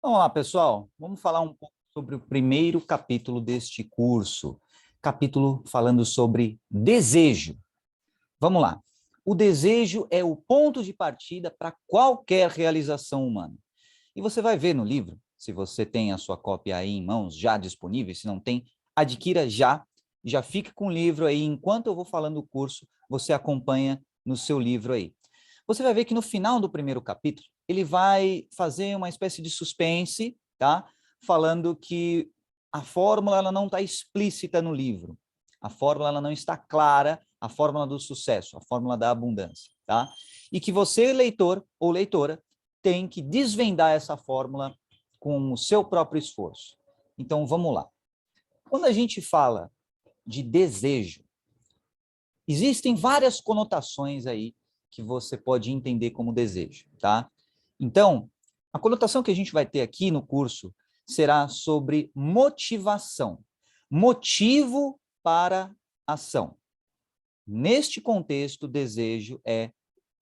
Vamos lá, pessoal. Vamos falar um pouco sobre o primeiro capítulo deste curso. Capítulo falando sobre desejo. Vamos lá. O desejo é o ponto de partida para qualquer realização humana. E você vai ver no livro, se você tem a sua cópia aí em mãos, já disponível, se não tem, adquira já. Já fique com o livro aí. Enquanto eu vou falando o curso, você acompanha no seu livro aí. Você vai ver que no final do primeiro capítulo, ele vai fazer uma espécie de suspense, tá? Falando que a fórmula ela não está explícita no livro. A fórmula ela não está clara, a fórmula do sucesso, a fórmula da abundância, tá? E que você, leitor ou leitora, tem que desvendar essa fórmula com o seu próprio esforço. Então, vamos lá. Quando a gente fala de desejo, existem várias conotações aí que você pode entender como desejo, tá? Então, a conotação que a gente vai ter aqui no curso será sobre motivação. Motivo para ação. Neste contexto, desejo é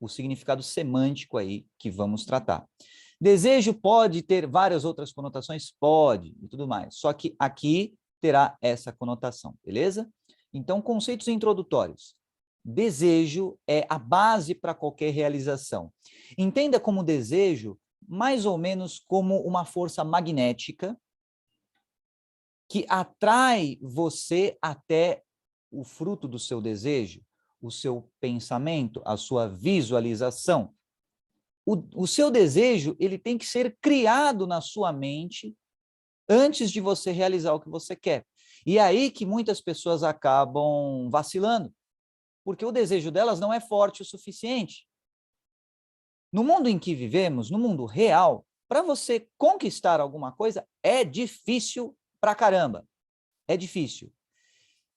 o significado semântico aí que vamos tratar. Desejo pode ter várias outras conotações? Pode, e tudo mais. Só que aqui terá essa conotação, beleza? Então, conceitos introdutórios. Desejo é a base para qualquer realização. Entenda como desejo mais ou menos como uma força magnética que atrai você até o fruto do seu desejo, o seu pensamento, a sua visualização. O seu desejo ele tem que ser criado na sua mente antes de você realizar o que você quer. E é aí que muitas pessoas acabam vacilando, porque o desejo delas não é forte o suficiente. No mundo em que vivemos, no mundo real, para você conquistar alguma coisa, é difícil pra caramba. É difícil.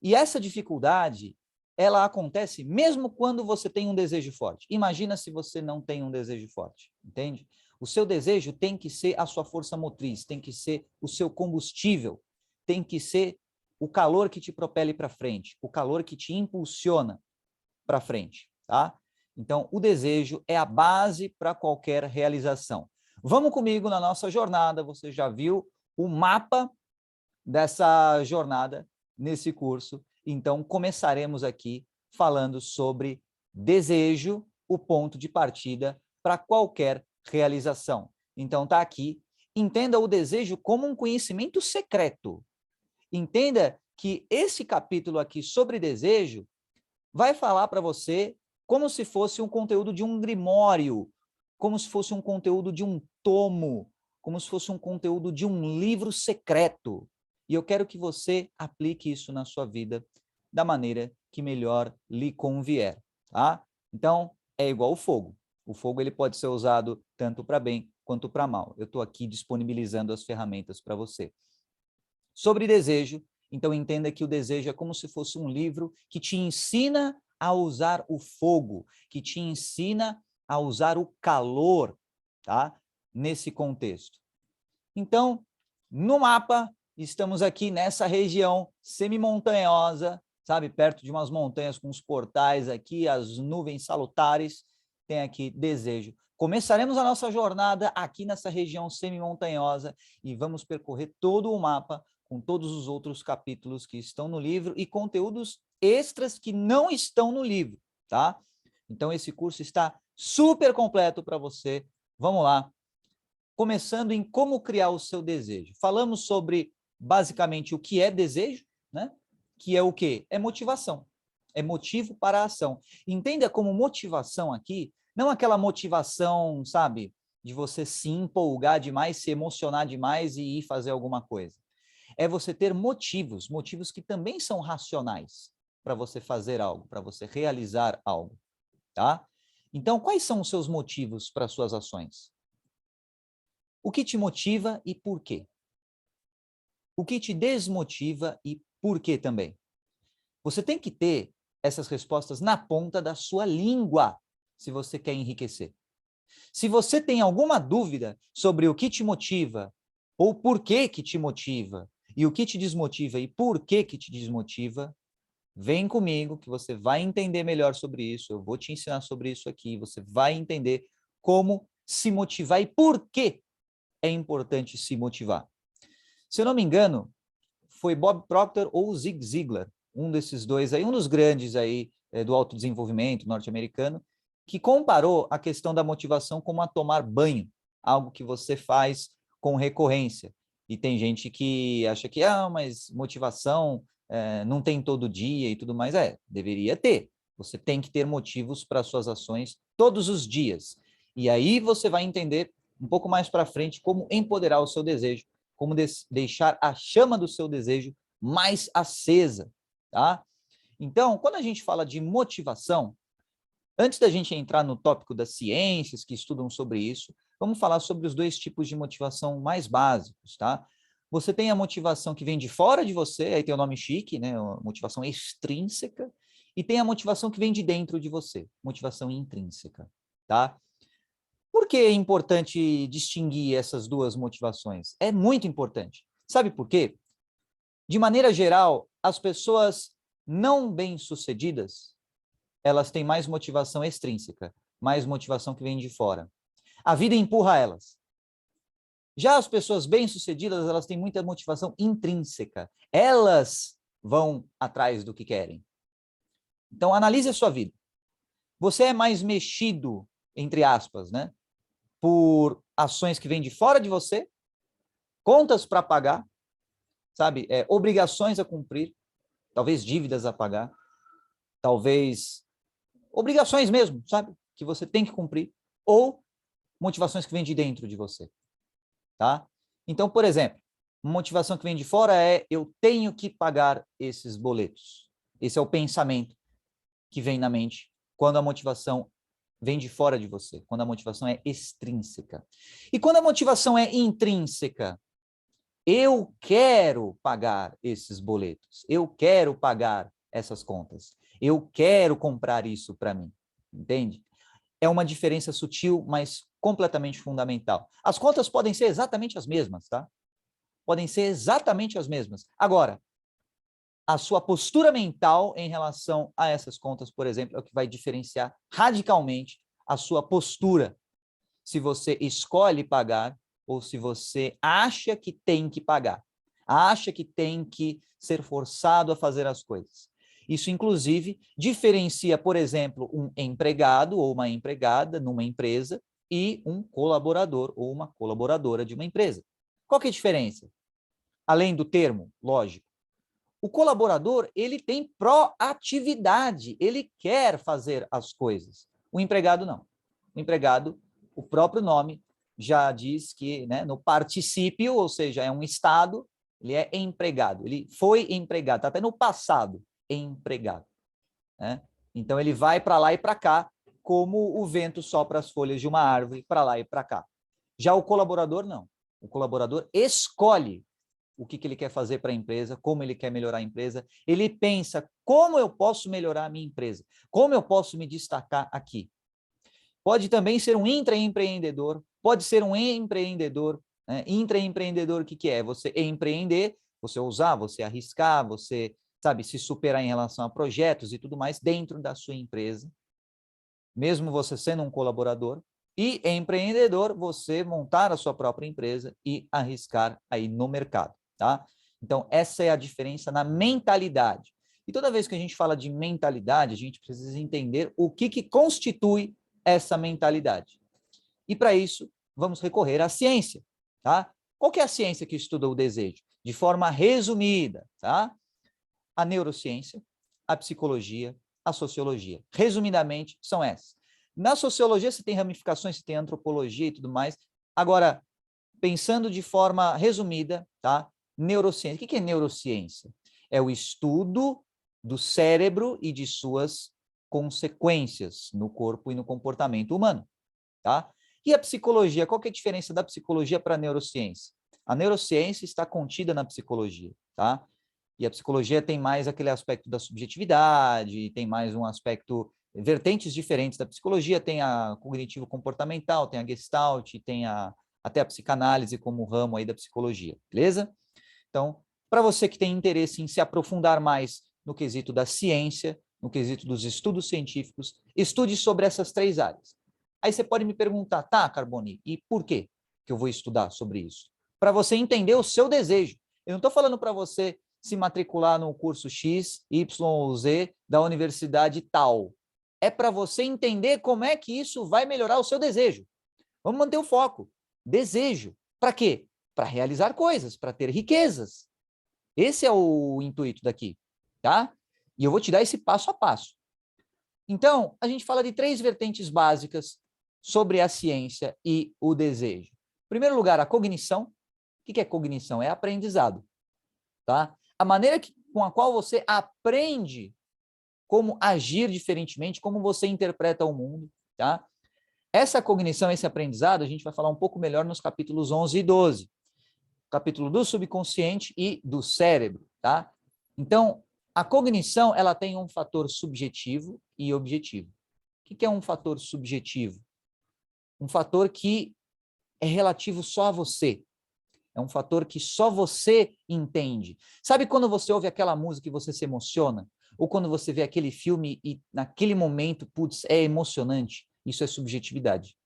E essa dificuldade, ela acontece mesmo quando você tem um desejo forte. Imagina se você não tem um desejo forte, entende? O seu desejo tem que ser a sua força motriz, tem que ser o seu combustível, tem que ser o calor que te propele para frente, o calor que te impulsiona para frente, tá? Então, o desejo é a base para qualquer realização. Vamos comigo na nossa jornada, você já viu o mapa dessa jornada nesse curso. Então, começaremos aqui falando sobre desejo, o ponto de partida para qualquer realização. Então, tá aqui. Entenda o desejo como um conhecimento secreto. Entenda que esse capítulo aqui sobre desejo vai falar para você como se fosse um conteúdo de um grimório, como se fosse um conteúdo de um tomo, como se fosse um conteúdo de um livro secreto. E eu quero que você aplique isso na sua vida da maneira que melhor lhe convier, tá? Então, é igual o fogo. O fogo ele pode ser usado tanto para bem quanto para mal. Eu estou aqui disponibilizando as ferramentas para você. Sobre desejo, então entenda que o desejo é como se fosse um livro que te ensina a usar o fogo, que te ensina a usar o calor, tá? Nesse contexto. Então, no mapa, estamos aqui nessa região semi-montanhosa, sabe? Perto de umas montanhas com os portais aqui, as nuvens salutares, tem aqui desejo. Começaremos a nossa jornada aqui nessa região semi-montanhosa e vamos percorrer todo o mapa com todos os outros capítulos que estão no livro e conteúdos extras que não estão no livro, tá? Então, esse curso está super completo para você. Vamos lá. Começando em como criar o seu desejo. Falamos sobre, basicamente, o que é desejo, né? Que é o quê? É motivação. É motivo para a ação. Entenda como motivação aqui, não aquela motivação, sabe, de você se empolgar demais, se emocionar demais e ir fazer alguma coisa. É você ter motivos, motivos que também são racionais para você fazer algo, para você realizar algo, tá? Então, quais são os seus motivos para as suas ações? O que te motiva e por quê? O que te desmotiva e por quê também? Você tem que ter essas respostas na ponta da sua língua, se você quer enriquecer. Se você tem alguma dúvida sobre o que te motiva, ou por que que te motiva, e o que te desmotiva e por que que te desmotiva, vem comigo que você vai entender melhor sobre isso, eu vou te ensinar sobre isso aqui, você vai entender como se motivar e por que é importante se motivar? Se eu não me engano, foi Bob Proctor ou Zig Ziglar, um desses dois aí, um dos grandes aí do autodesenvolvimento norte-americano, que comparou a questão da motivação como a tomar banho, algo que você faz com recorrência. E tem gente que acha que, mas motivação não tem todo dia e tudo mais. Deveria ter. Você tem que ter motivos para suas ações todos os dias. E aí você vai entender um pouco mais para frente como empoderar o seu desejo, como deixar a chama do seu desejo mais acesa, tá? Então, quando a gente fala de motivação, antes da gente entrar no tópico das ciências que estudam sobre isso, vamos falar sobre os dois tipos de motivação mais básicos, tá? Você tem a motivação que vem de fora de você, aí tem o nome chique, né? Motivação extrínseca, e tem a motivação que vem de dentro de você, motivação intrínseca, tá? Por que é importante distinguir essas duas motivações? É muito importante. Sabe por quê? De maneira geral, as pessoas não bem-sucedidas, elas têm mais motivação extrínseca, mais motivação que vem de fora. A vida empurra elas. Já as pessoas bem-sucedidas, elas têm muita motivação intrínseca. Elas vão atrás do que querem. Então, analise a sua vida. Você é mais mexido, entre aspas, né? Por ações que vêm de fora de você, contas para pagar, sabe? Obrigações a cumprir, talvez dívidas a pagar, talvez obrigações mesmo, sabe? Que você tem que cumprir, ou motivações que vêm de dentro de você, tá? Então, por exemplo, uma motivação que vem de fora é eu tenho que pagar esses boletos. Esse é o pensamento que vem na mente quando a motivação vem de fora de você, quando a motivação é extrínseca. E quando a motivação é intrínseca, eu quero pagar esses boletos, eu quero pagar essas contas, eu quero comprar isso para mim, entende? É uma diferença sutil, mas completamente fundamental. As contas podem ser exatamente as mesmas, tá? Podem ser exatamente as mesmas. Agora, a sua postura mental em relação a essas contas, por exemplo, é o que vai diferenciar radicalmente a sua postura. Se você escolhe pagar ou se você acha que tem que pagar. Acha que tem que ser forçado a fazer as coisas. Isso, inclusive, diferencia, por exemplo, um empregado ou uma empregada numa empresa e um colaborador ou uma colaboradora de uma empresa. Qual que é a diferença? Além do termo, lógico. O colaborador, ele tem proatividade, ele quer fazer as coisas. O empregado não. O empregado, o próprio nome já diz que, né, no particípio, ou seja, é um estado, ele é empregado, ele foi empregado, está até no passado, empregado, né? Então, ele vai para lá e para cá, como o vento sopra as folhas de uma árvore para lá e para cá. Já o colaborador, não. O colaborador escolhe o que ele quer fazer para a empresa, como ele quer melhorar a empresa. Ele pensa, como eu posso melhorar a minha empresa? Como eu posso me destacar aqui? Pode também ser um intraempreendedor, pode ser um empreendedor. Né? Intraempreendedor, o que é? Você empreender, você ousar, você arriscar, você, sabe, se superar em relação a projetos e tudo mais dentro da sua empresa, mesmo você sendo um colaborador. E empreendedor, você montar a sua própria empresa e arriscar aí no mercado. Tá? Então, essa é a diferença na mentalidade. E toda vez que a gente fala de mentalidade, a gente precisa entender o que constitui essa mentalidade. E para isso, vamos recorrer à ciência. Tá? Qual que é a ciência que estuda o desejo? De forma resumida, tá? A neurociência, a psicologia, a sociologia. Resumidamente, são essas. Na sociologia, você tem ramificações, você tem antropologia e tudo mais. Agora, pensando de forma resumida, tá? Neurociência. O que é neurociência? É o estudo do cérebro e de suas consequências no corpo e no comportamento humano, tá? E a psicologia? Qual que é a diferença da psicologia para a neurociência? A neurociência está contida na psicologia, tá? E a psicologia tem mais aquele aspecto da subjetividade, tem mais um aspecto, vertentes diferentes da psicologia, tem a cognitivo-comportamental, tem a Gestalt, tem até a psicanálise como ramo aí da psicologia, beleza? Então, para você que tem interesse em se aprofundar mais no quesito da ciência, no quesito dos estudos científicos, estude sobre essas três áreas. Aí você pode me perguntar, tá, Carboni, e por quê? que eu vou estudar sobre isso? Para você entender o seu desejo. Eu não estou falando para você se matricular no curso X, Y ou Z da universidade tal. É para você entender como é que isso vai melhorar o seu desejo. Vamos manter o foco. Desejo. Para quê? Para realizar coisas, para ter riquezas. Esse é o intuito daqui, tá? E eu vou te dar esse passo a passo. Então, a gente fala de 3 vertentes básicas sobre a ciência e o desejo. Em primeiro lugar, a cognição. O que é cognição? É aprendizado, tá? A maneira com a qual você aprende como agir diferentemente, como você interpreta o mundo, tá? Essa cognição, esse aprendizado, a gente vai falar um pouco melhor nos capítulos 11 e 12. Capítulo do subconsciente e do cérebro, tá? Então, a cognição, ela tem um fator subjetivo e objetivo. O que é um fator subjetivo? Um fator que é relativo só a você. É um fator que só você entende. Sabe quando você ouve aquela música e você se emociona? Ou quando você vê aquele filme e naquele momento, putz, é emocionante? Isso é subjetividade.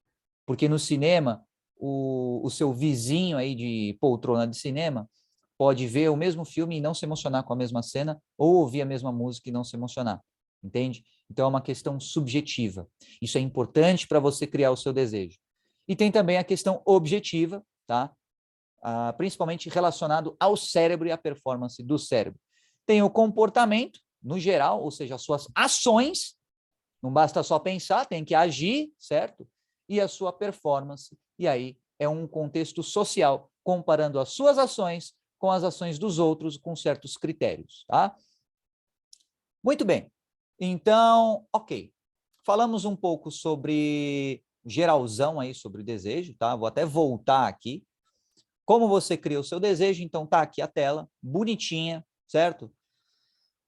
Porque no cinema, o seu vizinho aí de poltrona de cinema pode ver o mesmo filme e não se emocionar com a mesma cena, ou ouvir a mesma música e não se emocionar. Entende? Então é uma questão subjetiva. Isso é importante para você criar o seu desejo. E tem também a questão objetiva, tá? Principalmente relacionado ao cérebro e à performance do cérebro. Tem o comportamento, no geral, ou seja, as suas ações, não basta só pensar, tem que agir, certo? E a sua performance, e aí é um contexto social, comparando as suas ações com as ações dos outros, com certos critérios, tá? Muito bem. Então, ok. Falamos um pouco sobre geralzão aí, sobre o desejo, tá? Vou até voltar aqui. Como você cria o seu desejo, então tá aqui a tela, bonitinha, certo?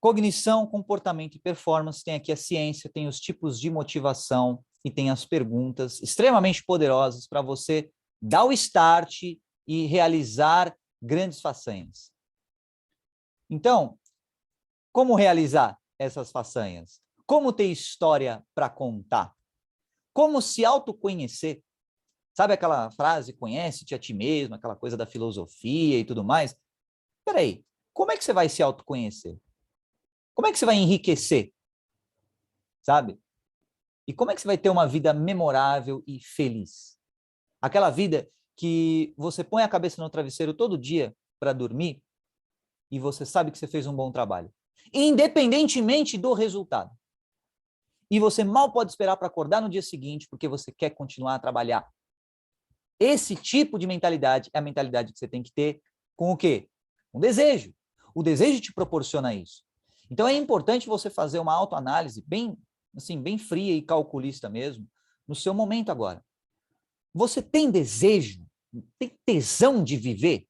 Cognição, comportamento e performance, tem aqui a ciência, tem os tipos de motivação e tem as perguntas extremamente poderosas para você dar o start e realizar grandes façanhas. Então, como realizar essas façanhas? Como ter história para contar? Como se autoconhecer? Sabe aquela frase, conhece-te a ti mesmo, aquela coisa da filosofia e tudo mais? Espera aí, como é que você vai se autoconhecer? Como é que você vai enriquecer? Sabe? E como é que você vai ter uma vida memorável e feliz? Aquela vida que você põe a cabeça no travesseiro todo dia para dormir e você sabe que você fez um bom trabalho, independentemente do resultado. E você mal pode esperar para acordar no dia seguinte porque você quer continuar a trabalhar. Esse tipo de mentalidade é a mentalidade que você tem que ter com o quê? Um desejo. O desejo te proporciona isso. Então é importante você fazer uma autoanálise bem, assim, bem fria e calculista mesmo, no seu momento agora. Você tem desejo? Tem tesão de viver?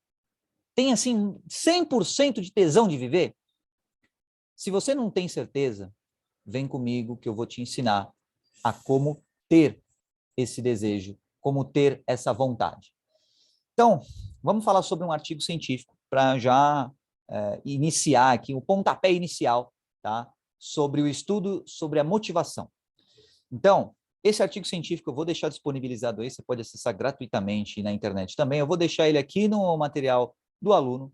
Tem, assim, 100% de tesão de viver? Se você não tem certeza, vem comigo que eu vou te ensinar a como ter esse desejo, como ter essa vontade. Então, vamos falar sobre um artigo científico para já iniciar aqui o pontapé inicial, tá? Sobre o estudo sobre a motivação. Então, esse artigo científico eu vou deixar disponibilizado aí, você pode acessar gratuitamente na internet também. Eu vou deixar ele aqui no material do aluno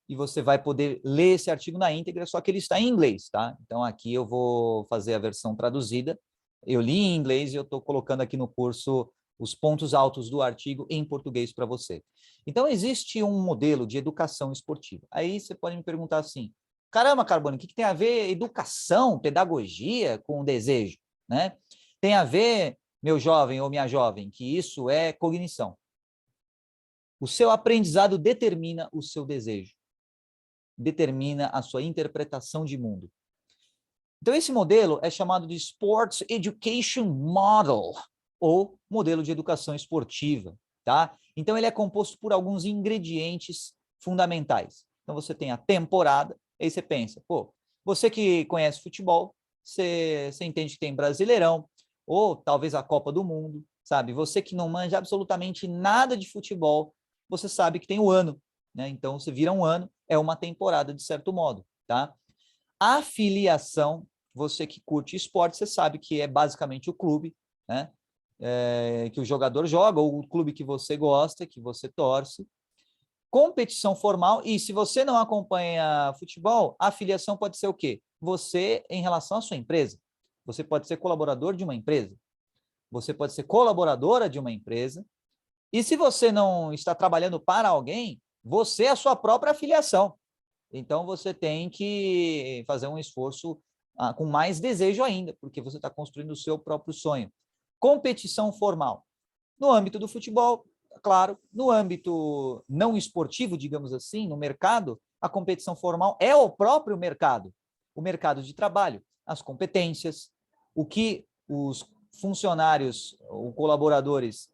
e você vai poder ler esse artigo na íntegra, só que ele está em inglês, tá? Então, aqui eu vou fazer a versão traduzida. Eu li em inglês e eu estou colocando aqui no curso os pontos altos do artigo em português para você. Então, existe um modelo de educação esportiva. Aí você pode me perguntar assim, caramba, Carbone, o que tem a ver educação, pedagogia com desejo, né? Tem a ver, meu jovem ou minha jovem, que isso é cognição. O seu aprendizado determina o seu desejo, determina a sua interpretação de mundo. Então, esse modelo é chamado de Sports Education Model, ou modelo de educação esportiva, tá? Então, ele é composto por alguns ingredientes fundamentais. Então, você tem a temporada, aí você pensa, pô, você que conhece futebol, você entende que tem Brasileirão, ou talvez a Copa do Mundo, sabe? Você que não manja absolutamente nada de futebol, você sabe que tem o ano, né? Então, você vira um ano, é uma temporada, de certo modo, tá? A filiação, você que curte esporte, você sabe que é basicamente o clube, né? que o jogador joga, ou o clube que você gosta, que você torce. Competição formal, e se você não acompanha futebol, a filiação pode ser o quê? Você, em relação à sua empresa. Você pode ser colaborador de uma empresa. Você pode ser colaboradora de uma empresa. E se você não está trabalhando para alguém, você é a sua própria afiliação. Então, você tem que fazer um esforço com mais desejo ainda, porque você está construindo o seu próprio sonho. Competição formal. No âmbito do futebol, claro, no âmbito não esportivo, digamos assim, no mercado, a competição formal é o próprio mercado. O mercado de trabalho, as competências, o que os funcionários ou colaboradores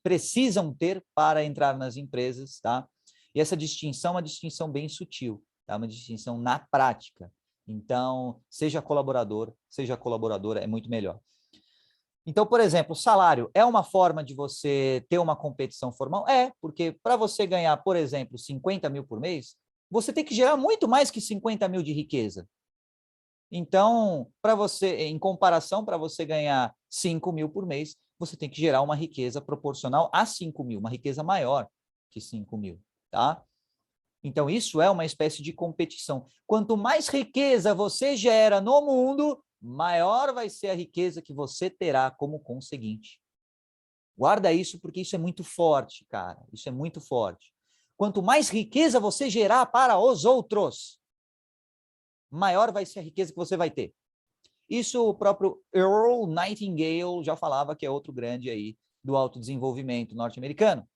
precisam ter para entrar nas empresas, tá? E essa distinção é uma distinção bem sutil, tá? Uma distinção na prática. Então, seja colaborador, seja colaboradora, é muito melhor. Então, por exemplo, o salário é uma forma de você ter uma competição formal? É, porque para você ganhar, por exemplo, 50 mil por mês, você tem que gerar muito mais que 50 mil de riqueza. Então, para você, em comparação, para você ganhar 5 mil por mês, você tem que gerar uma riqueza proporcional a 5 mil, uma riqueza maior que 5 mil, tá? Então, isso é uma espécie de competição. Quanto mais riqueza você gera no mundo, maior vai ser a riqueza que você terá como conseguinte. Guarda isso, porque isso é muito forte, cara. Isso é muito forte. Quanto mais riqueza você gerar para os outros, maior vai ser a riqueza que você vai ter. Isso o próprio Earl Nightingale já falava, que é outro grande aí do autodesenvolvimento norte-americano.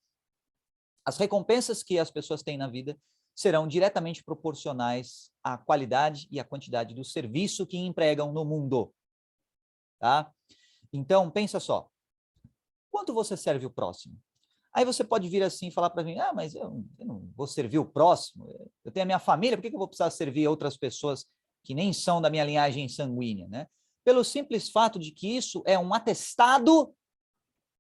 As recompensas que as pessoas têm na vida serão diretamente proporcionais à qualidade e à quantidade do serviço que empregam no mundo. Tá? Então, pensa só. Quanto você serve o próximo? Aí você pode vir assim e falar para mim, mas eu não vou servir o próximo. Eu tenho a minha família, por que eu vou precisar servir outras pessoas que nem são da minha linhagem sanguínea, né? Pelo simples fato de que isso é um atestado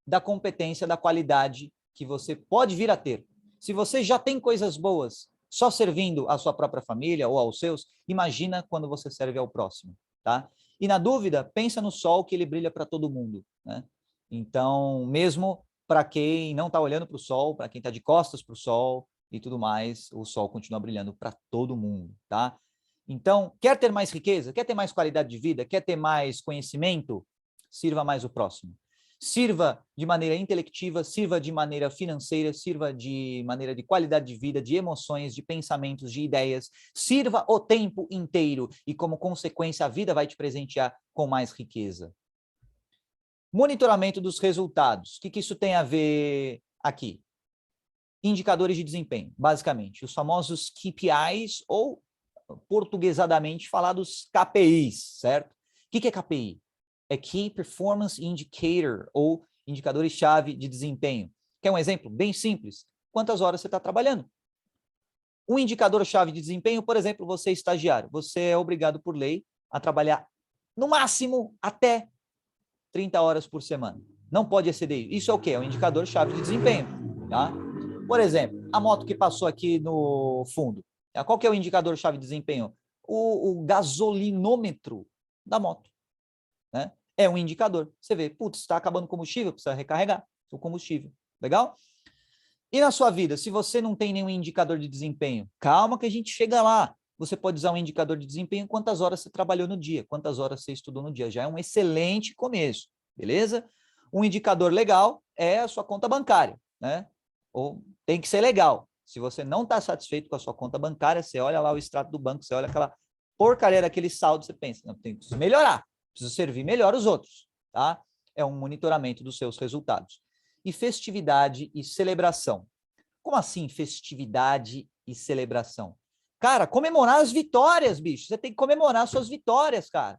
da competência, da qualidade que você pode vir a ter. Se você já tem coisas boas só servindo a sua própria família ou aos seus, imagina quando você serve ao próximo, tá? E na dúvida, pensa no sol que ele brilha para todo mundo, né? Então, mesmo para quem não está olhando para o sol, para quem está de costas para o sol e tudo mais, o sol continua brilhando para todo mundo, tá? Então, quer ter mais riqueza? Quer ter mais qualidade de vida? Quer ter mais conhecimento? Sirva mais o próximo. Sirva de maneira intelectiva, sirva de maneira financeira, sirva de maneira de qualidade de vida, de emoções, de pensamentos, de ideias. Sirva o tempo inteiro e, como consequência, a vida vai te presentear com mais riqueza. Monitoramento dos resultados. O que isso tem a ver aqui? Indicadores de desempenho, basicamente. Os famosos KPIs, ou, portuguesadamente, falados KPIs, certo? O que é KPI? É Key Performance Indicator, ou indicadores-chave de desempenho. Quer um exemplo bem simples? Quantas horas você está trabalhando? Um indicador-chave de desempenho, por exemplo, você é estagiário. Você é obrigado por lei a trabalhar no máximo até 30 horas por semana. Não pode exceder isso. Isso é o quê? É um indicador-chave de desempenho. Tá? Por exemplo, a moto que passou aqui no fundo. Qual que é o indicador-chave de desempenho? O gasolinômetro da moto. Né? É um indicador. Você vê, putz, está acabando o combustível, precisa recarregar o combustível. Legal? E na sua vida, se você não tem nenhum indicador de desempenho, calma que a gente chega lá. Você pode usar um indicador de desempenho, quantas horas você trabalhou no dia, quantas horas você estudou no dia. Já é um excelente começo, beleza? Um indicador legal é a sua conta bancária, né? Ou tem que ser legal. Se você não está satisfeito com a sua conta bancária, você olha lá o extrato do banco, você olha aquela porcaria daquele saldo, você pensa, não, tem que melhorar, preciso servir melhor os outros, tá? É um monitoramento dos seus resultados. E festividade e celebração. Como assim festividade e celebração? Cara, comemorar as vitórias, bicho. Você tem que comemorar suas vitórias, cara.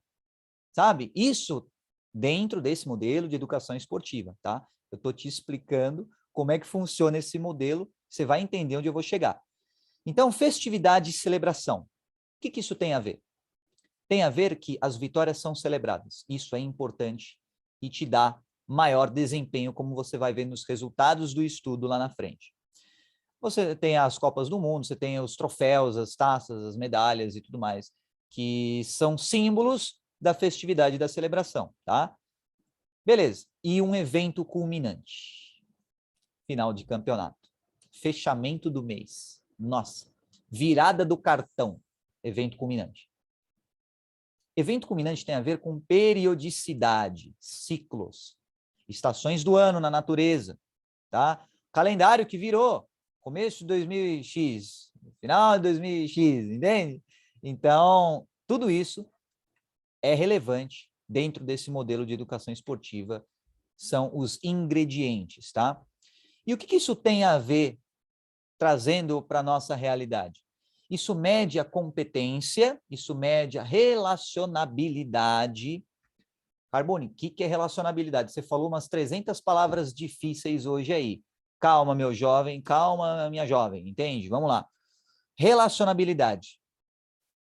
Sabe? Isso dentro desse modelo de educação esportiva, tá? Eu estou te explicando como é que funciona esse modelo, você vai entender onde eu vou chegar. Então, festividade e celebração. O que isso tem a ver? Tem a ver que as vitórias são celebradas. Isso é importante e te dá maior desempenho, como você vai ver nos resultados do estudo lá na frente. Você tem as Copas do Mundo, você tem os troféus, as taças, as medalhas e tudo mais, que são símbolos da festividade e da celebração, tá? Beleza. E um evento culminante. Final de campeonato. Fechamento do mês. Nossa. Virada do cartão. Evento culminante. Evento culminante tem a ver com periodicidade, ciclos, estações do ano na natureza, tá? Calendário que virou, começo de 2000X, final de 2000X, entende? Então, tudo isso é relevante dentro desse modelo de educação esportiva, são os ingredientes, tá? E o que isso tem a ver, trazendo para a nossa realidade? Isso mede a competência, isso mede a relacionabilidade. Carbone, o que é relacionabilidade? Você falou umas 300 palavras difíceis hoje aí. Calma, meu jovem, calma, minha jovem, entende? Vamos lá. Relacionabilidade.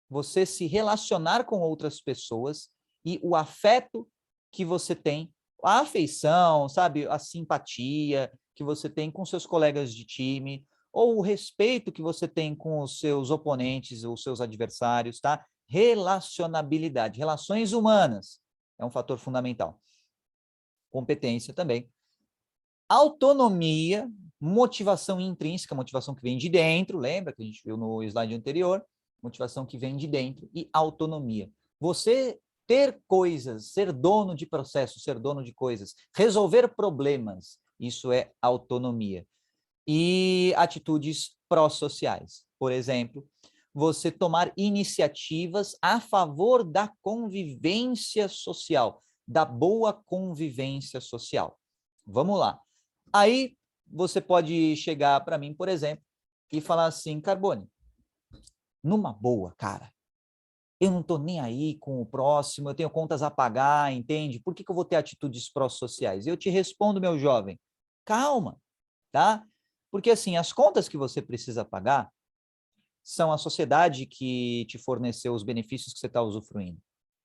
Você se relacionar com outras pessoas e o afeto que você tem, a afeição, sabe, a simpatia que você tem com seus colegas de time, ou o respeito que você tem com os seus oponentes, ou seus adversários, tá? Relacionabilidade, relações humanas é um fator fundamental. Competência também. Autonomia, motivação intrínseca, motivação que vem de dentro, lembra que a gente viu no slide anterior? Motivação que vem de dentro e autonomia. Você ter coisas, ser dono de processos, ser dono de coisas, resolver problemas, isso é autonomia. E atitudes pró-sociais. Por exemplo, você tomar iniciativas a favor da convivência social, da boa convivência social. Vamos lá. Aí você pode chegar para mim, por exemplo, e falar assim, Carbone, numa boa, cara, eu não estou nem aí com o próximo, eu tenho contas a pagar, entende? Por que eu vou ter atitudes pró-sociais? Eu te respondo, meu jovem, calma, tá? Porque assim, as contas que você precisa pagar são a sociedade que te forneceu os benefícios que você está usufruindo,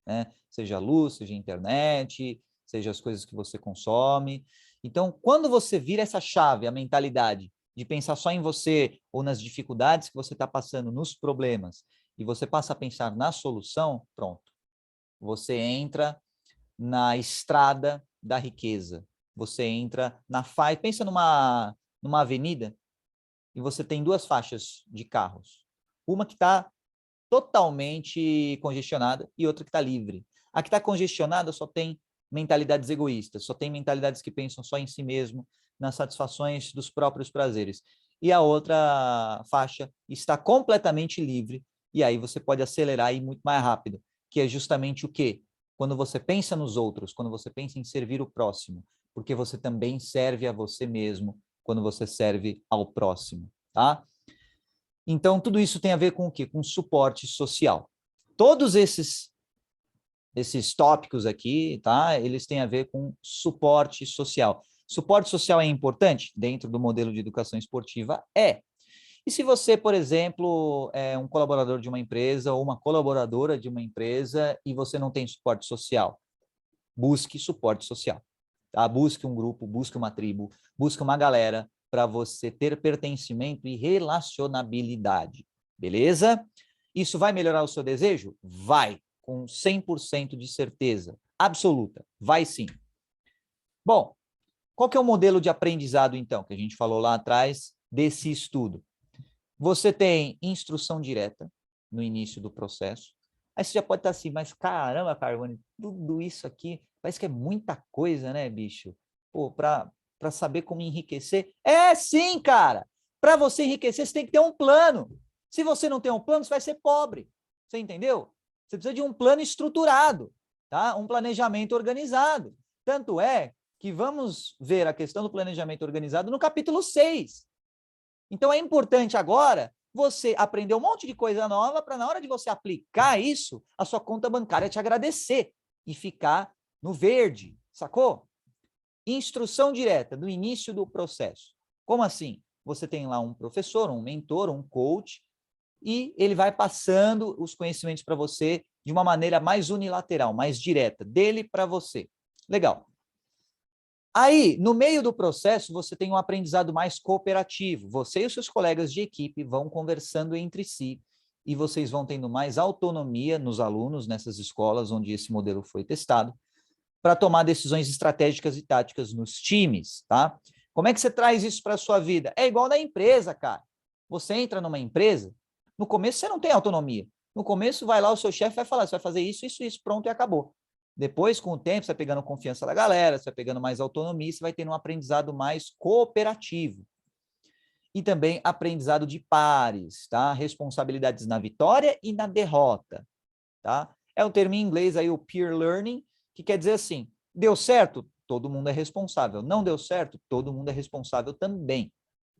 né? Seja luz, seja internet, seja as coisas que você consome. Então, quando você vira essa chave, a mentalidade de pensar só em você ou nas dificuldades que você está passando, nos problemas, e você passa a pensar na solução, pronto. Você entra na estrada da riqueza. Você entra na faixa, pensa numa avenida e você tem duas faixas de carros. Uma que está totalmente congestionada e outra que está livre. A que está congestionada só tem mentalidades egoístas, só tem mentalidades que pensam só em si mesmo, nas satisfações dos próprios prazeres. E a outra faixa está completamente livre, e aí você pode acelerar e ir muito mais rápido, que é justamente o quê? Quando você pensa nos outros, quando você pensa em servir o próximo, porque você também serve a você mesmo quando você serve ao próximo, tá? Então, tudo isso tem a ver com o quê? Com suporte social. Todos esses tópicos aqui, tá? Eles têm a ver com suporte social. Suporte social é importante dentro do modelo de educação esportiva? É. E se você, por exemplo, é um colaborador de uma empresa ou uma colaboradora de uma empresa e você não tem suporte social, busque suporte social. Tá? Busque um grupo, busque uma tribo, busque uma galera para você ter pertencimento e relacionabilidade. Beleza? Isso vai melhorar o seu desejo? Vai, com 100% de certeza. Absoluta. Vai sim. Bom, qual que é o modelo de aprendizado, então, que a gente falou lá atrás desse estudo? Você tem instrução direta no início do processo. Aí você já pode estar assim, mas caramba, Carbone, tudo isso aqui, parece que é muita coisa, né, bicho? Pô, para saber como enriquecer. É sim, cara! Para você enriquecer, você tem que ter um plano. Se você não tem um plano, você vai ser pobre. Você entendeu? Você precisa de um plano estruturado, tá? Um planejamento organizado. Tanto é que vamos ver a questão do planejamento organizado no capítulo 6. Então, é importante agora você aprender um monte de coisa nova para, na hora de você aplicar isso, a sua conta bancária te agradecer e ficar no verde, sacou? Instrução direta no início do processo. Como assim? Você tem lá um professor, um mentor, um coach, e ele vai passando os conhecimentos para você de uma maneira mais unilateral, mais direta, dele para você. Legal. Aí, no meio do processo, você tem um aprendizado mais cooperativo. Você e os seus colegas de equipe vão conversando entre si e vocês vão tendo mais autonomia nos alunos, nessas escolas onde esse modelo foi testado, para tomar decisões estratégicas e táticas nos times, tá? Como é que você traz isso para a sua vida? É igual na empresa, cara. Você entra numa empresa, no começo você não tem autonomia. No começo vai lá o seu chefe vai falar, você vai fazer isso, isso, isso, pronto e acabou. Depois, com o tempo, você vai pegando confiança da galera, você vai pegando mais autonomia, você vai tendo um aprendizado mais cooperativo. E também aprendizado de pares, tá? Responsabilidades na vitória e na derrota, tá? É um termo em inglês aí, o peer learning, que quer dizer assim, deu certo? Todo mundo é responsável. Não deu certo? Todo mundo é responsável também.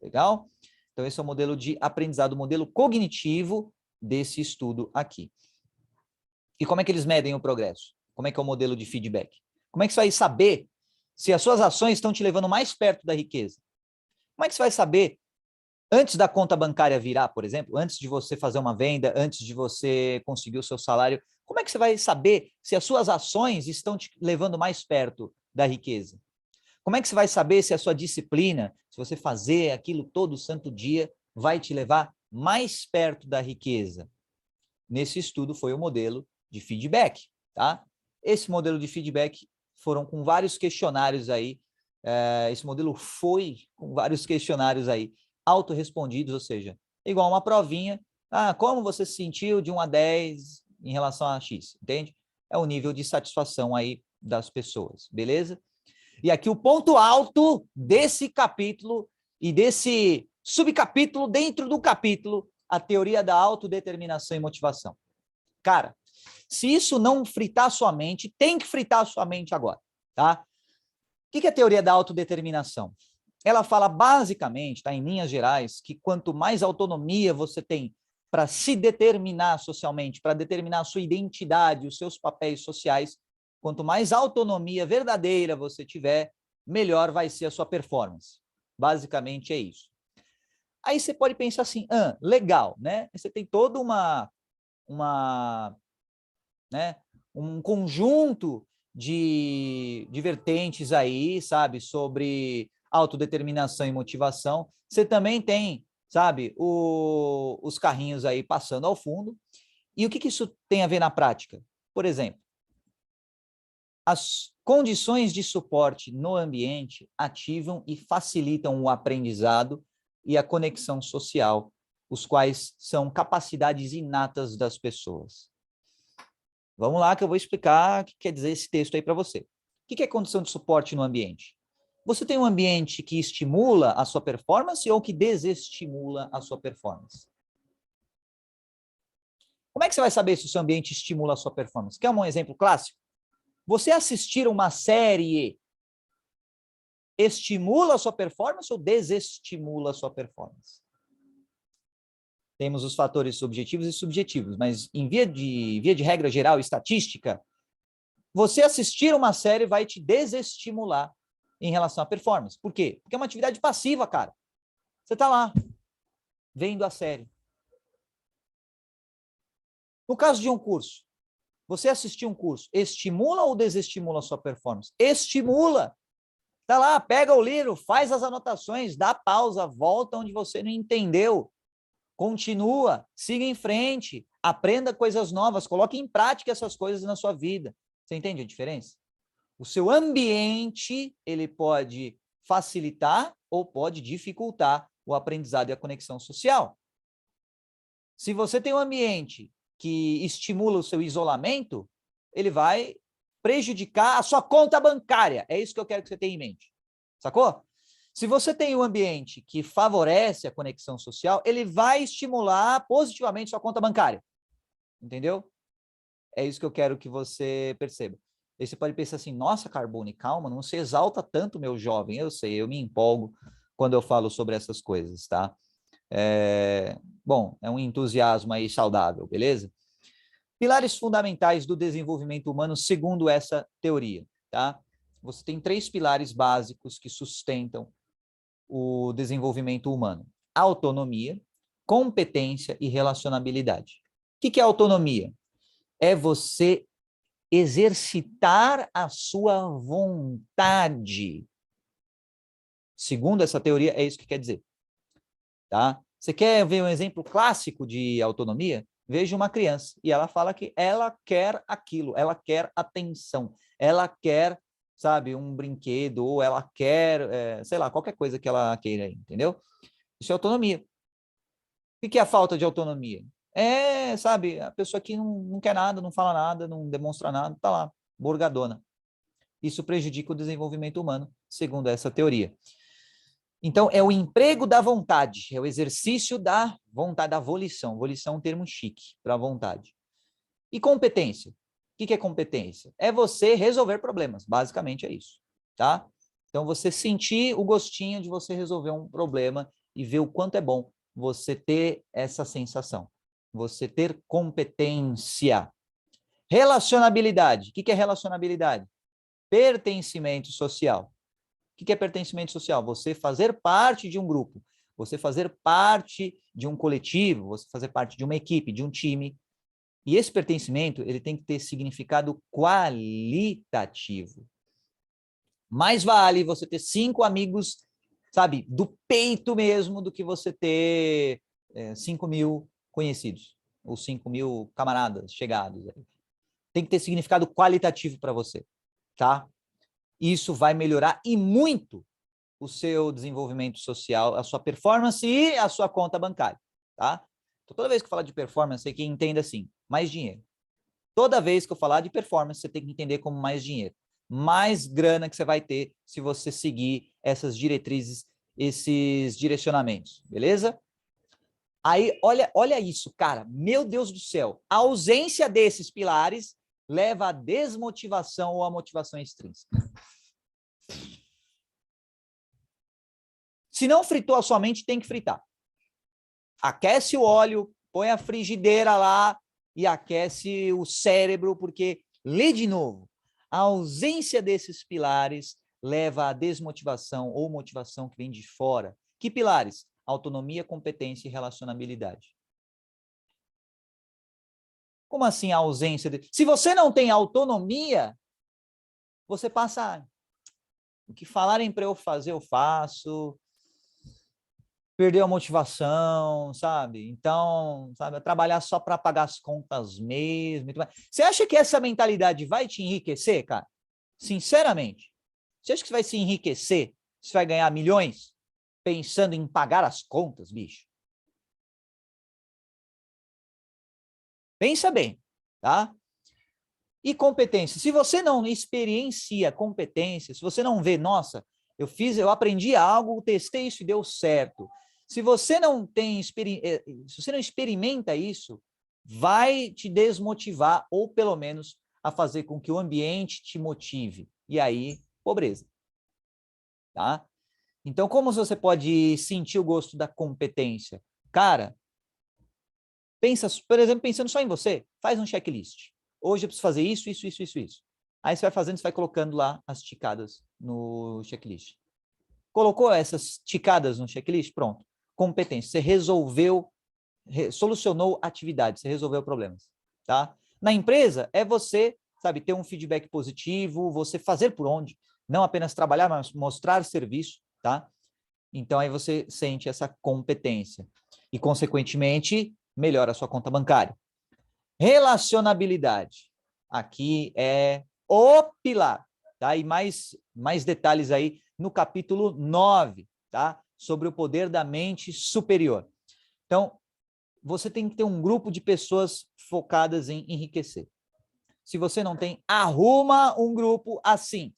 Legal? Então, esse é o modelo de aprendizado, o modelo cognitivo desse estudo aqui. E como é que eles medem o progresso? Como é que é o modelo de feedback? Como é que você vai saber se as suas ações estão te levando mais perto da riqueza? Como é que você vai saber, antes da conta bancária virar, por exemplo, antes de você fazer uma venda, antes de você conseguir o seu salário, como é que você vai saber se as suas ações estão te levando mais perto da riqueza? Como é que você vai saber se a sua disciplina, se você fazer aquilo todo santo dia, vai te levar mais perto da riqueza? Nesse estudo foi o modelo de feedback, tá? Esse modelo de feedback foram com vários questionários aí, esse modelo foi com vários questionários aí, autorrespondidos, ou seja, igual uma provinha, como você se sentiu de 1 a 10 em relação a X, entende? É o nível de satisfação aí das pessoas, beleza? E aqui o ponto alto desse capítulo e desse subcapítulo dentro do capítulo, a teoria da autodeterminação e motivação. Cara, se isso não fritar sua mente, tem que fritar sua mente agora, tá? O que é a teoria da autodeterminação? Ela fala basicamente, tá, em linhas gerais, que quanto mais autonomia você tem para se determinar socialmente, para determinar a sua identidade, os seus papéis sociais, quanto mais autonomia verdadeira você tiver, melhor vai ser a sua performance. Basicamente é isso. Aí você pode pensar assim, legal, né? Você tem toda né, um conjunto de vertentes aí, sabe, sobre autodeterminação e motivação. Você também tem, sabe, os carrinhos aí passando ao fundo. E o que isso tem a ver na prática? Por exemplo, as condições de suporte no ambiente ativam e facilitam o aprendizado e a conexão social, os quais são capacidades inatas das pessoas. Vamos lá que eu vou explicar o que quer dizer esse texto aí para você. O que é condição de suporte no ambiente? Você tem um ambiente que estimula a sua performance ou que desestimula a sua performance? Como é que você vai saber se o seu ambiente estimula a sua performance? Quer um exemplo clássico? Você assistir uma série estimula a sua performance ou desestimula a sua performance? Temos os fatores objetivos e subjetivos, mas em via de regra geral, estatística, você assistir uma série vai te desestimular em relação à performance. Por quê? Porque é uma atividade passiva, cara. Você está lá, vendo a série. No caso de um curso, você assistir um curso, estimula ou desestimula a sua performance? Estimula. Tá lá, pega o livro, faz as anotações, dá pausa, volta onde você não entendeu. Continua, siga em frente, aprenda coisas novas, coloque em prática essas coisas na sua vida. Você entende a diferença? O seu ambiente, ele pode facilitar ou pode dificultar o aprendizado e a conexão social. Se você tem um ambiente que estimula o seu isolamento, ele vai prejudicar a sua conta bancária. É isso que eu quero que você tenha em mente. Sacou? Se você tem um ambiente que favorece a conexão social, ele vai estimular positivamente sua conta bancária. Entendeu? É isso que eu quero que você perceba. Aí você pode pensar assim, nossa, Carbone, calma, não se exalta tanto, meu jovem. Eu sei, eu me empolgo quando eu falo sobre essas coisas, tá? Bom, é um entusiasmo aí saudável, beleza? Pilares fundamentais do desenvolvimento humano segundo essa teoria, tá? Você tem 3 pilares básicos que sustentam o desenvolvimento humano: autonomia, competência e relacionabilidade. O que é autonomia? É você exercitar a sua vontade. Segundo essa teoria, é isso que quer dizer. Tá? Você quer ver um exemplo clássico de autonomia? vejo uma criança e ela fala que ela quer aquilo, ela quer atenção, ela quer, sabe, um brinquedo, ou ela quer, sei lá, qualquer coisa que ela queira, entendeu? Isso é autonomia. O que é a falta de autonomia? É, sabe, a pessoa que não quer nada, não fala nada, não demonstra nada, tá lá, borgadona. Isso prejudica o desenvolvimento humano, segundo essa teoria. Então, é o emprego da vontade, é o exercício da vontade, da volição. Volição é um termo chique para vontade. E competência? O que é competência? É você resolver problemas, basicamente é isso, tá? Então, você sentir o gostinho de você resolver um problema e ver o quanto é bom você ter essa sensação, você ter competência. Relacionabilidade. O que é relacionabilidade? Pertencimento social. O que é pertencimento social? Você fazer parte de um grupo, você fazer parte de um coletivo, você fazer parte de uma equipe, de um time. E esse pertencimento, ele tem que ter significado qualitativo. Mais vale você ter 5 amigos, sabe, do peito mesmo, do que você ter 5.000 conhecidos, ou 5.000 camaradas chegados. Tem que ter significado qualitativo para você, tá? Isso vai melhorar e muito o seu desenvolvimento social, a sua performance e a sua conta bancária, tá? Então, toda vez que eu falar de performance, você que entenda assim, mais dinheiro. Toda vez que eu falar de performance, você tem que entender como mais dinheiro. Mais grana que você vai ter se você seguir essas diretrizes, esses direcionamentos, beleza? Aí, olha isso, cara. Meu Deus do céu. A ausência desses pilares leva à desmotivação ou à motivação extrínseca. Se não fritou a sua mente, tem que fritar. Aquece o óleo, põe a frigideira lá e aquece o cérebro, porque, lê de novo, a ausência desses pilares leva à desmotivação ou motivação que vem de fora. Que pilares? Autonomia, competência e relacionabilidade. Como assim a ausência? Se você não tem autonomia, você passa... O que falarem para eu fazer, eu faço. Perdeu a motivação, sabe? Então, sabe, trabalhar só para pagar as contas mesmo. Você acha que essa mentalidade vai te enriquecer, cara? Sinceramente. Você acha que você vai se enriquecer? Você vai ganhar milhões pensando em pagar as contas, bicho? Pensa bem, tá? E competência. Se você não experiencia competência, se você não vê, nossa, eu aprendi algo, testei isso e deu certo. Se você não tem, se você não experimenta isso, vai te desmotivar ou pelo menos a fazer com que o ambiente te motive. E aí, pobreza. Tá? Então, como você pode sentir o gosto da competência? Cara, pensa, por exemplo, pensando só em você, faz um checklist. Hoje eu preciso fazer isso, isso, isso, isso, isso. Aí você vai fazendo, você vai colocando lá as ticadas no checklist. Colocou essas ticadas no checklist? Pronto. Competência. Você resolveu, solucionou atividades, você resolveu problemas. Tá? Na empresa, é você, sabe, ter um feedback positivo, você fazer por onde, não apenas trabalhar, mas mostrar serviço, tá? Então, aí você sente essa competência. E, consequentemente, melhora a sua conta bancária. Relacionabilidade. Aqui é o pilar, tá? E mais detalhes aí no capítulo 9, tá? Sobre o poder da mente superior. Então, você tem que ter um grupo de pessoas focadas em enriquecer. Se você não tem, arruma um grupo assim,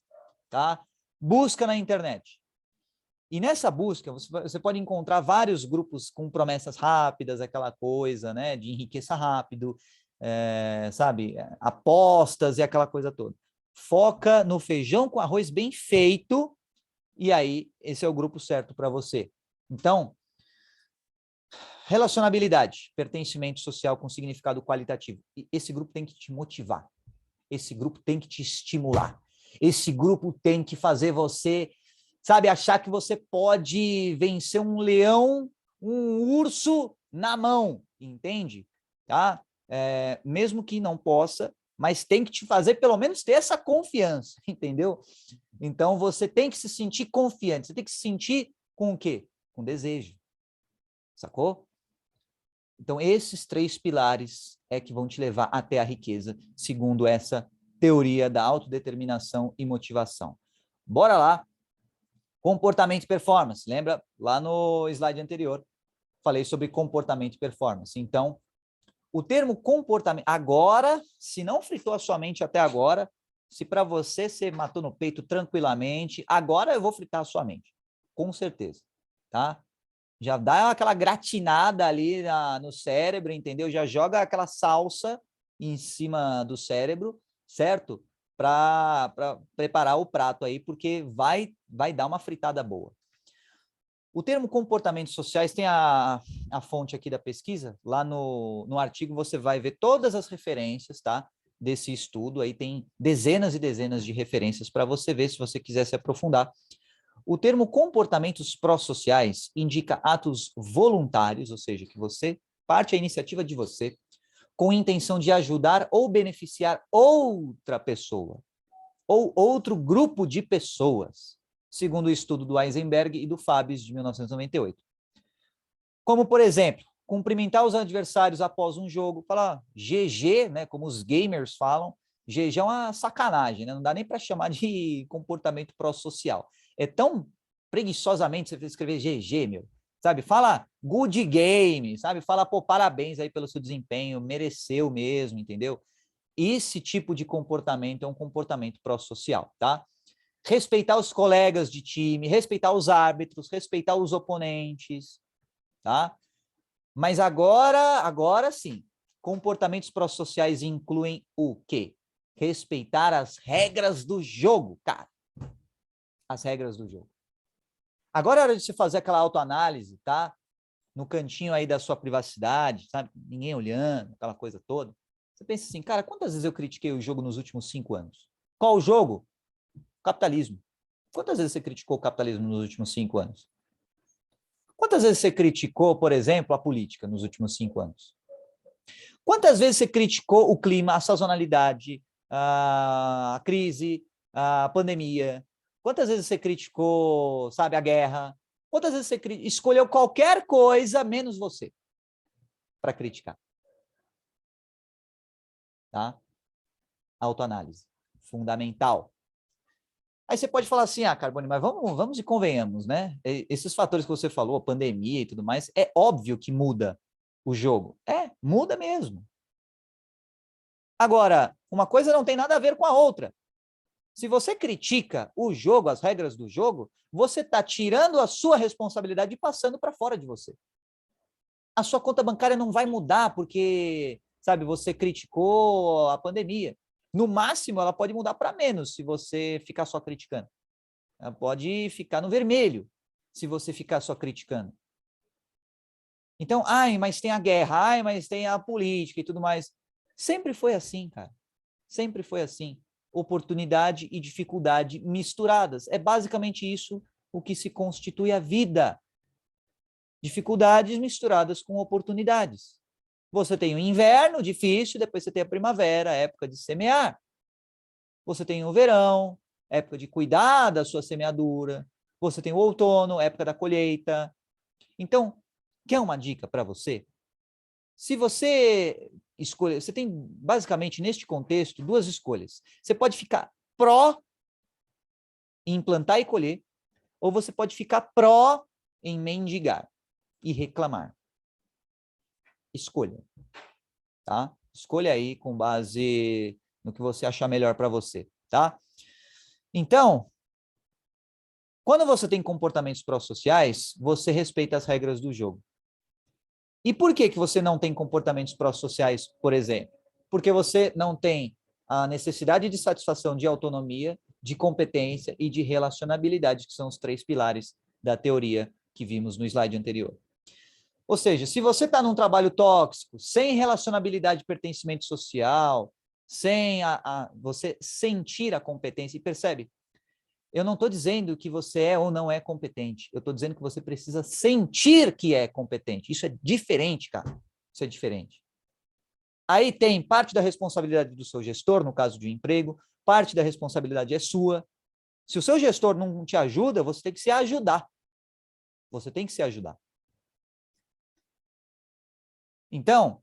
tá? Busca na internet. E nessa busca, você pode encontrar vários grupos com promessas rápidas, aquela coisa, né, de enriqueça rápido, sabe, apostas e aquela coisa toda. Foca no feijão com arroz bem feito, e aí esse é o grupo certo para você. Então, relacionabilidade, pertencimento social com significado qualitativo. E esse grupo tem que te motivar, esse grupo tem que te estimular, esse grupo tem que fazer você, sabe, achar que você pode vencer um leão, um urso na mão, entende? Tá? Mesmo que não possa, mas tem que te fazer pelo menos ter essa confiança, entendeu? Então, você tem que se sentir confiante, você tem que se sentir com o quê? Com desejo, sacou? Então, esses 3 pilares é que vão te levar até a riqueza, segundo essa teoria da autodeterminação e motivação. Bora lá. Comportamento e performance. Lembra? Lá no slide anterior, falei sobre comportamento e performance. Então, o termo comportamento... Agora, se não fritou a sua mente até agora, se para você matou no peito tranquilamente, agora eu vou fritar a sua mente. Com certeza. Tá? Já dá aquela gratinada ali no cérebro, entendeu? Já joga aquela salsa em cima do cérebro, certo? Para preparar o prato aí, porque vai dar uma fritada boa. O termo comportamentos sociais tem a fonte aqui da pesquisa, lá no artigo você vai ver todas as referências, tá? Desse estudo, aí tem dezenas e dezenas de referências para você ver, se você quiser se aprofundar. O termo comportamentos pró-sociais indica atos voluntários, ou seja, que você parte a iniciativa de você, com intenção de ajudar ou beneficiar outra pessoa, ou outro grupo de pessoas, segundo o estudo do Eisenberg e do Fabis, de 1998. Como, por exemplo, cumprimentar os adversários após um jogo, falar GG, né, como os gamers falam, GG é uma sacanagem, né? Não dá nem para chamar de comportamento pró-social. É tão preguiçosamente você escrever GG, meu. Sabe? Fala good game, sabe? Fala, pô, parabéns aí pelo seu desempenho, mereceu mesmo, entendeu? Esse tipo de comportamento é um comportamento pró-social, tá? Respeitar os colegas de time, respeitar os árbitros, respeitar os oponentes, tá? Mas agora sim, comportamentos pró-sociais incluem o quê? Respeitar as regras do jogo, cara. As regras do jogo. Agora é hora de você fazer aquela autoanálise, tá? No cantinho aí da sua privacidade, sabe? Ninguém olhando, aquela coisa toda. Você pensa assim, cara, quantas vezes eu critiquei o jogo nos últimos 5 anos? Qual o jogo? Capitalismo. Quantas vezes você criticou o capitalismo nos últimos 5 anos? Quantas vezes você criticou, por exemplo, a política nos últimos 5 anos? Quantas vezes você criticou o clima, a sazonalidade, a crise, a pandemia? Quantas vezes você criticou, sabe, a guerra? Quantas vezes você escolheu qualquer coisa menos você para criticar? Tá? Autoanálise. Fundamental. Aí você pode falar assim, Carbone, mas vamos e convenhamos, né? Esses fatores que você falou, pandemia e tudo mais, é óbvio que muda o jogo. Muda mesmo. Agora, uma coisa não tem nada a ver com a outra. Se você critica o jogo, as regras do jogo, você está tirando a sua responsabilidade e passando para fora de você. A sua conta bancária não vai mudar porque, sabe, você criticou a pandemia. No máximo, ela pode mudar para menos se você ficar só criticando. Ela pode ficar no vermelho se você ficar só criticando. Então, mas tem a guerra, mas tem a política e tudo mais. Sempre foi assim, cara. Sempre foi assim. Oportunidade e dificuldade misturadas. É basicamente isso o que se constitui a vida. Dificuldades misturadas com oportunidades. Você tem o inverno difícil, depois você tem a primavera, época de semear. Você tem o verão, época de cuidar da sua semeadura. Você tem o outono, época da colheita. Então, quer uma dica para você? Se você escolher, você tem basicamente neste contexto 2 escolhas. Você pode ficar pró em plantar e colher, ou você pode ficar pró em mendigar e reclamar. Escolha, tá? Escolha aí com base no que você achar melhor para você, tá? Então, quando você tem comportamentos pró-sociais, você respeita as regras do jogo. E por que você não tem comportamentos pró-sociais, por exemplo? Porque você não tem a necessidade de satisfação de autonomia, de competência e de relacionabilidade, que são os 3 pilares da teoria que vimos no slide anterior. Ou seja, se você está num trabalho tóxico, sem relacionabilidade e pertencimento social, sem você sentir a competência, e percebe, eu não estou dizendo que você é ou não é competente. Eu estou dizendo que você precisa sentir que é competente. Isso é diferente, cara. Isso é diferente. Aí tem parte da responsabilidade do seu gestor, no caso de um emprego, parte da responsabilidade é sua. Se o seu gestor não te ajuda, você tem que se ajudar. Você tem que se ajudar. Então,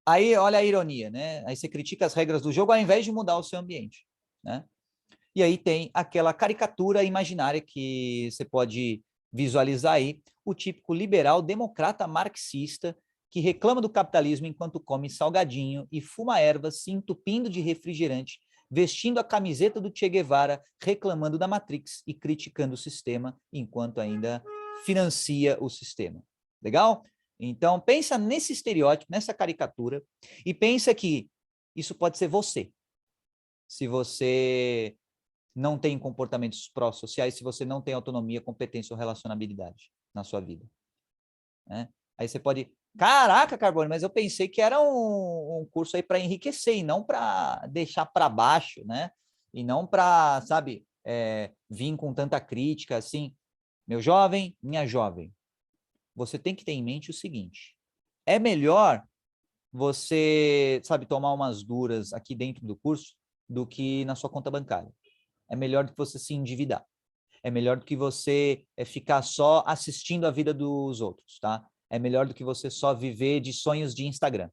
aí olha a ironia, né? Aí você critica as regras do jogo ao invés de mudar o seu ambiente, né? E aí tem aquela caricatura imaginária que você pode visualizar aí, o típico liberal democrata marxista que reclama do capitalismo enquanto come salgadinho e fuma ervas, se entupindo de refrigerante, vestindo a camiseta do Che Guevara, reclamando da Matrix e criticando o sistema enquanto ainda financia o sistema. Legal? Então, pensa nesse estereótipo, nessa caricatura, e pensa que isso pode ser você. Se você não tem comportamentos pró-sociais, se você não tem autonomia, competência ou relacionabilidade na sua vida, né? Aí você pode, caraca, Carbone, mas eu pensei que era um curso aí para enriquecer e não para deixar para baixo, né? E não para, sabe, vir com tanta crítica assim. Meu jovem, minha jovem, você tem que ter em mente o seguinte, é melhor você, sabe, tomar umas duras aqui dentro do curso do que na sua conta bancária. É melhor do que você se endividar. É melhor do que você ficar só assistindo a vida dos outros, tá? É melhor do que você só viver de sonhos de Instagram.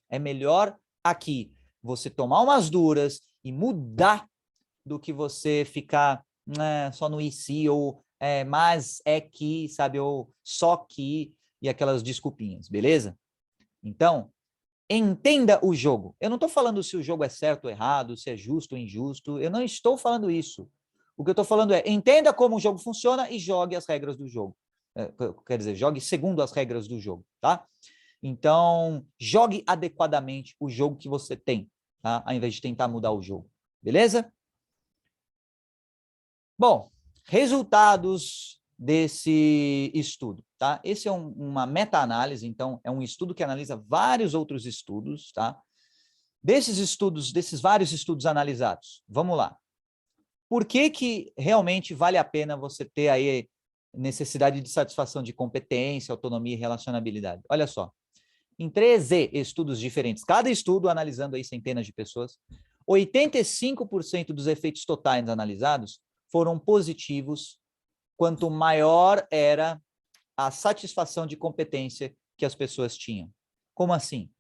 É melhor aqui você tomar umas duras e mudar do que você ficar só no IC ou mas é que, sabe, ou só que e aquelas desculpinhas, beleza? Então, entenda o jogo. Eu não estou falando se o jogo é certo ou errado, se é justo ou injusto. Eu não estou falando isso. O que eu estou falando é, entenda como o jogo funciona e jogue as regras do jogo. Quer dizer, jogue segundo as regras do jogo, tá? Então, jogue adequadamente o jogo que você tem, tá? Ao invés de tentar mudar o jogo. Beleza? Bom, resultados desse estudo, tá? Esse é uma meta-análise, então é um estudo que analisa vários outros estudos, tá? Desses estudos, desses vários estudos analisados, vamos lá. Por que que realmente vale a pena você ter aí necessidade de satisfação de competência, autonomia e relacionabilidade? Olha só, em 13 estudos diferentes, cada estudo analisando aí centenas de pessoas, 85% dos efeitos totais analisados foram positivos quanto maior era a satisfação de competência que as pessoas tinham. Como assim?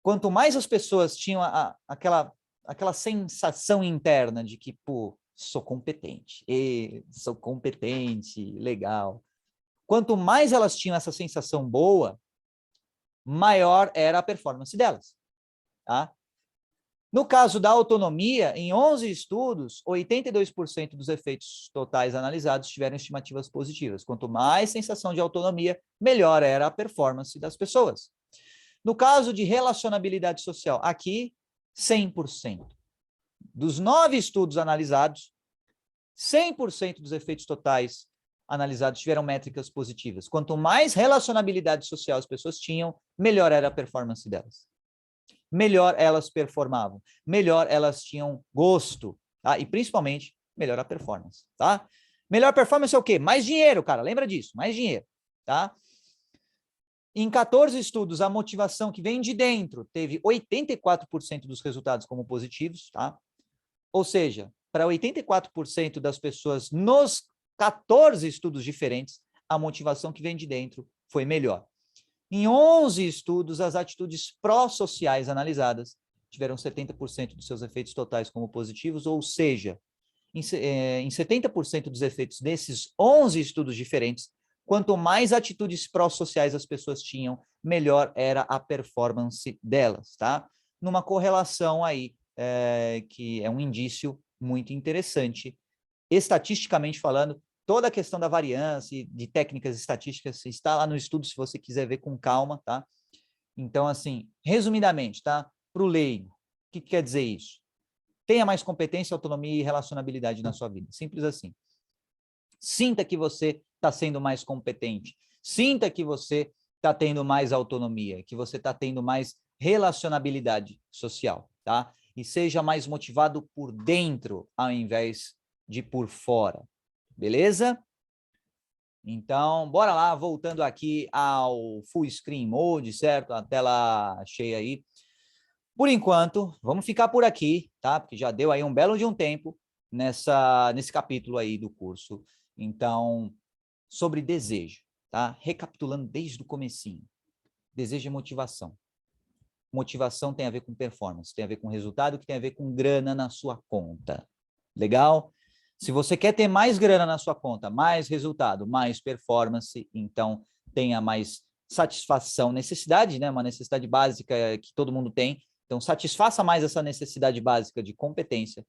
Quanto mais as pessoas tinham aquela sensação interna de que, pô, sou competente, legal. Quanto mais elas tinham essa sensação boa, maior era a performance delas, tá? No caso da autonomia, em 11 estudos, 82% dos efeitos totais analisados tiveram estimativas positivas. Quanto mais sensação de autonomia, melhor era a performance das pessoas. No caso de relacionabilidade social, aqui, 100%. Dos 9 estudos analisados, 100% dos efeitos totais analisados tiveram métricas positivas. Quanto mais relacionabilidade social as pessoas tinham, melhor era a performance delas. Melhor elas performavam, melhor elas tinham gosto, tá? E principalmente, melhor a performance, tá? Melhor performance é o quê? Mais dinheiro, cara, lembra disso, mais dinheiro, tá? Em 14 estudos, a motivação que vem de dentro teve 84% dos resultados como positivos, tá? Ou seja, para 84% das pessoas nos 14 estudos diferentes, a motivação que vem de dentro foi melhor. Em 11 estudos, as atitudes pró-sociais analisadas tiveram 70% dos seus efeitos totais como positivos, ou seja, em 70% dos efeitos desses 11 estudos diferentes, quanto mais atitudes pró-sociais as pessoas tinham, melhor era a performance delas, tá? Numa correlação aí, que é um indício muito interessante. Estatisticamente falando, toda a questão da variância e de técnicas estatísticas está lá no estudo, se você quiser ver com calma, tá? Então, assim, resumidamente, tá? Para o leigo, o que quer dizer isso? Tenha mais competência, autonomia e relacionabilidade na sua vida. Simples assim. Sinta que você está sendo mais competente. Sinta que você está tendo mais autonomia, que você está tendo mais relacionabilidade social, tá? E seja mais motivado por dentro, ao invés de por fora. Beleza? Então, bora lá, voltando aqui ao full screen mode, certo? A tela cheia aí. Por enquanto, vamos ficar por aqui, tá? Porque já deu aí um belo de um tempo nesse capítulo aí do curso. Então, sobre desejo, tá? Recapitulando desde o comecinho. Desejo é motivação. Motivação tem a ver com performance, tem a ver com resultado, que tem a ver com grana na sua conta. Legal? Se você quer ter mais grana na sua conta, mais resultado, mais performance, então tenha mais satisfação, necessidade, né? Uma necessidade básica que todo mundo tem. Então, satisfaça mais essa necessidade básica de competência,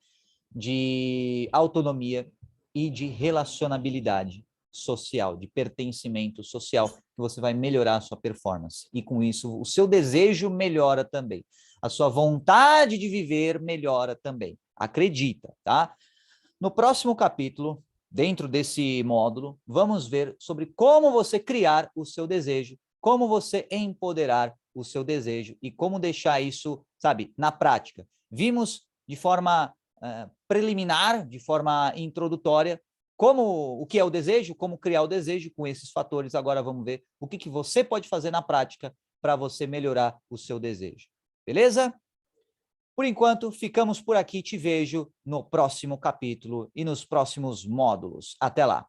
de autonomia e de relacionabilidade social, de pertencimento social, que você vai melhorar a sua performance. E com isso, o seu desejo melhora também. A sua vontade de viver melhora também. Acredita, tá? No próximo capítulo, dentro desse módulo, vamos ver sobre como você criar o seu desejo, como você empoderar o seu desejo e como deixar isso, sabe, na prática. Vimos de forma preliminar, de forma introdutória, o que é o desejo, como criar o desejo com esses fatores. Agora vamos ver o que você pode fazer na prática para você melhorar o seu desejo. Beleza? Por enquanto, ficamos por aqui. Te vejo no próximo capítulo e nos próximos módulos. Até lá!